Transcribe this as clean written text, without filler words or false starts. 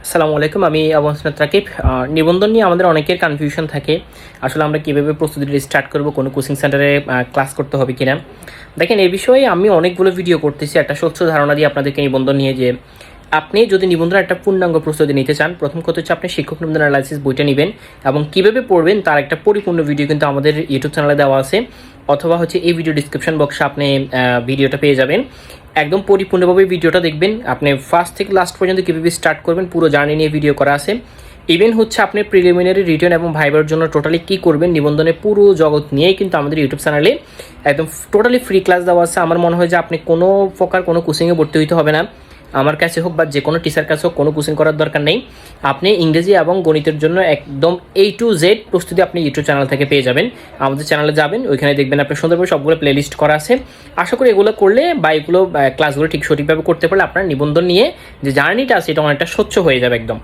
আসসালামু আলাইকুম, আমি আবু হাসনাত রাকিব। নিবন্ধন নিয়ে আমাদের অনেকের কনফিউশন থাকে। আসলে আমরা কীভাবে প্রস্তুতিটা স্টার্ট করব, কোনো কোচিং সেন্টারে ক্লাস করতে হবে কিনা। দেখেন, এই বিষয়ে আমি অনেকগুলো ভিডিও করতেছি একটা স্বচ্ছ ধারণা দিয়ে আপনাদেরকে নিবন্ধন নিয়ে। যে আপনি যদি নিবন্ধন একটা পূর্ণাঙ্গ প্রস্তুতি নিতে চান, প্রথম কথা হচ্ছে আপনি শিক্ষক নিবন্ধন অ্যানালাইসিস বইটা নেবেন এবং কীভাবে পড়বেন তার একটা পরিপূর্ণ ভিডিও কিন্তু আমাদের ইউটিউব চ্যানেলে দেওয়া আছে, অথবা হচ্ছে এই ভিডিও ডিসক্রিপশন বক্সে আপনি ভিডিওটা পেয়ে যাবেন। একদম পরিপূর্ণভাবে ভিডিওটা দেখবেন, আপনি ফার্স্ট থেকে লাস্ট পর্যন্ত কীভাবে স্টার্ট করবেন পুরো জার্নি নিয়ে ভিডিও করা আছে। ইভেন হচ্ছে আপনি প্রিলিমিনারি, রিটার্ন এবং ভাইবার জন্য টোটালি কী করবেন নিবন্ধনের পুরো জগৎ নিয়েই কিন্তু আমাদের ইউটিউব চ্যানেলে একদম টোটালি ফ্রি ক্লাস দেওয়া আছে। আমার মনে হয় যে আপনি কোনো প্রকার কোনো কোচিংয়ে ভর্তি হইতে হবে না। আমার কাছে হোক বা যে কোনো টিচার কাছে হোক, কোনো কোচিং করার দরকার নেই। আপনি ইংরেজি এবং গণিতের জন্য একদম A to Z প্রস্তুতি আপনি ইউটিউব চ্যানেল থেকে পেয়ে যাবেন। আমাদের চ্যানেলে যাবেন, ওইখানে দেখবেন আপনি সুন্দরভাবে সবগুলো প্লেলিস্ট করা আছে। আশা করি এগুলো করলে বা এগুলো ক্লাসগুলো ঠিক সঠিকভাবে করতে পারলে আপনার নিবন্ধন নিয়ে যে জার্নিটা আছে এটা অনেকটা স্বচ্ছ হয়ে যাবে একদম।